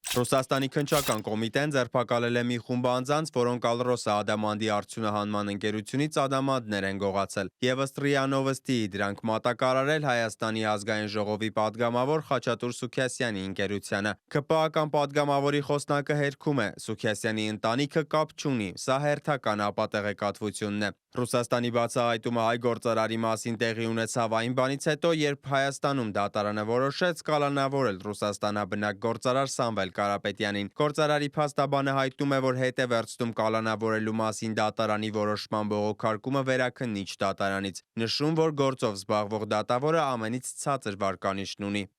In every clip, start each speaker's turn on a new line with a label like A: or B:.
A: Ռուսաստանի քննչական կոմիտեն ձերբակալել է մի խումբ անձանց, որոնք Ալրոսա Ադամանդի արդյունահանման ընկերությունից ադամանդներ են գողացել եւ ըստ ՌԻԱ Նովոստիի դրանք մատակարարել Հայաստանի ազգային ժողովի падգամավոր Խաչատուր Սուքիասյանի ընկերությանը։ ՔՊԱ-ական падգամավորի խոսնակը հերքում է՝ Սուքիասյանի ընտանիքը կապ չունի, սա հերթական ապատեղեկատվությունն է։ Ռուսաստանի բացահայտումը հայ գործարարի մասին տեղի ունեցավ այն բանից հետո, երբ Հայաստանում դատարանը որոշեց կալանավորել Ռուսաստանաբնակ գործարար Սամվել Կարապետյանին։ Գործարարի փաստաբանը հայտնում է, որ հետ է վերցնում կալանավորելու մասին դատարանի որոշման բողոքարկումը վերաքննիչ դատարանից, նշում, որ գործով զբաղվող դատավորը ամենից ցածր վարկանիշն ունի։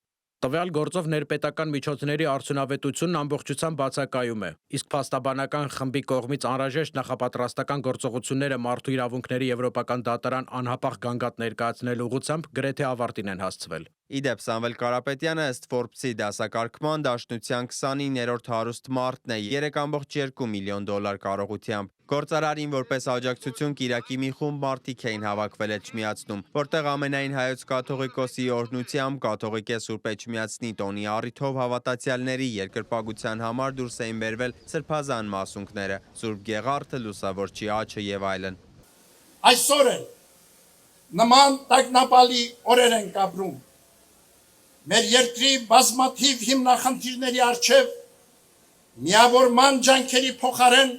B: Տվյալ գործով ներպետական միջոցների արդյունավետությունն ամբողջությամբ բացակայում է, իսկ փաստաբանական խմբի կողմից անհրաժեշտ նախապատրաստական գործողությունները մարդու իրավունքների եվրոպական դատարան անհապաղ գանգատ ներկայացնելու ուղղությամբ գրեթե ավարտին են հասցվել։
A: Իդեպ Սամվել Կարապետյանը ըստ Forbes-ի դասակարգման դաշնության 29-րդ հարուստ մարդն է 3.2 միլիոն դոլար կարողությամբ։ Գործարարին որպես աջակցություն Կիրակի մի խումբ մարդիկ էին հավաքվել Էջմիածնում, որտեղ ամենայն հայոց կաթողիկոսի օրհնությամբ կաթողիկե Սուրբ Էջմիածնի տոնի առիթով հավատացյալների երկրպագության համար դուրս էին բերվել սրբազան մասունքները՝ Սուրբ Գեղարդը, Լուսավորչի աջը եւ այլն։
C: Այսօր էլ նման տագնապալի օրեր են ապրում։ Մեր երկրի բազմաթիվ հիմնախնդիրների առջև միավորման ջանքերի փոխարեն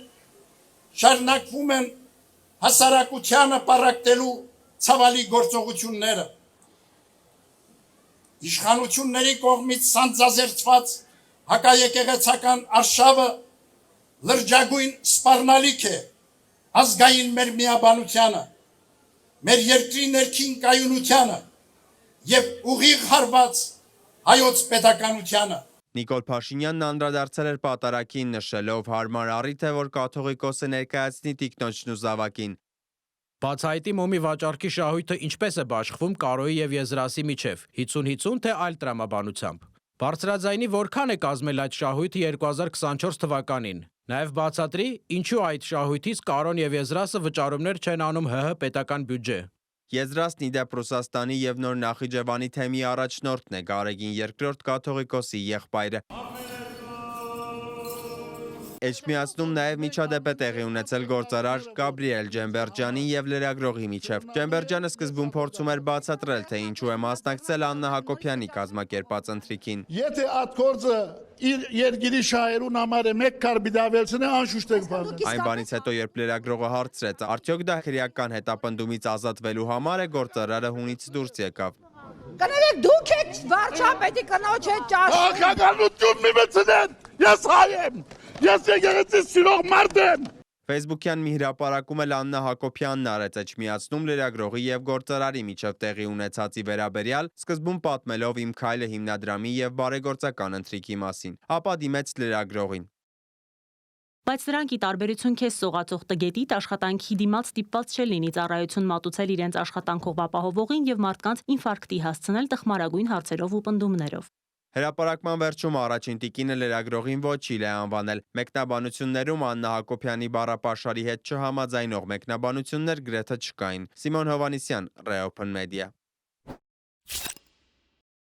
C: շարունակվում են հասարակությանը պառակտելու ցավալի գործողությունները։ Իշխանությունների կողմից սանձազերծված հակաեկեղեցական արշավը լրջագույն սպառնալիք է ազգային մեր միաբանությանը, մեր երկրի ներքին կայունությանը եւ ուղիղ հարված հայոց պետականությանը։
A: Նիկոլ Փաշինյանն անդրադարձել էր պատարագին, նշելով հարմար առիթ է, որ կաթողիկոսը ներկայացնի տիկնոջն ու զավակին։
B: Բացահայտի մոմի վաճառքի շահույթը ինչպես է բաշխվում Կարոյի եւ Եզրասի միջև, 50-50 թե այլ տրամաբանությամբ։ Բարձրաձայնի որքան է կազմել այդ շահույթը 2024 թվականին։ Նաեւ բացատրի, ինչու այդ շահույթից Կարոն եւ Եզրասը վճարումներ չեն անում ՀՀ պետական բյուջե։
A: Եզրասն իդեպ Ռուսաստանի եւ Նոր Նախիջևանի թեմի առաջնորդն է, Գարեգին II կաթողիկոսի եղբայրը։ Էջմիածնում նաև միջադեպ է տեղի ունեցել գործարար Գաբրիել Ջեմբերջյանի եւ լրագրողի միջև։ Ջեմբերջյանը սկզբում փորձում էր բացատրել, թե ինչու է մասնակցել Աննա Հակոբյանի կազմակերպած ընթրիքին։
D: Եթե այդ գործը իր երկրի շահերուն համար է մեկ կարբիդավելցն է անշուշտ եք բանը։
A: Այն բանից հետո, երբ լրագրողը հարցրեց, արդյոք դա քրեական հետապնդումից ազատվելու համար է, գործարարը հունից դուրս եկավ։
E: Կներեք, դուք եք վարչապետի կնոջ հետ ճաշում։
D: Քաղաքականություն մի մտցնեն, ես հայ եմ, ես եկեղեցի սիրող մարդ եմ։
A: Facebook-յան մի հրապարակում էլ Աննա Հակոբյանն արեց Էջմիածնում լրագրողի եւ գործարարի միջև տեղի ունեցածի վերաբերյալ, սկզբում պատմելով Իմ քայլը հիմնադրամի եւ բարեգործական ընթրիքի մասին, ապա դիմեց լրագրողին։
F: Բայց նրանք ի տարբերություն քեզ սողացող տգետիտ աշխատանքի դիմաց ստիպված չեն լինի ծառայություն մատուցել իրենց աշխատանքով ապահովողին եւ մարդկանց ինֆարկտի հասցնել տխմարագույն հարցերով ու պնդումներով։
A: Հրապարակման վերջում առաջին տիկինը լրագրողին ոչիլ է անվանել։ Մեկնաբանություններում Աննա Հակոբյանի բառապաշարի հետ չհամաձայնող մեկնաբանություններ գրեթե չկային։ Սիմոն Հովանիսյան, Reopen Media։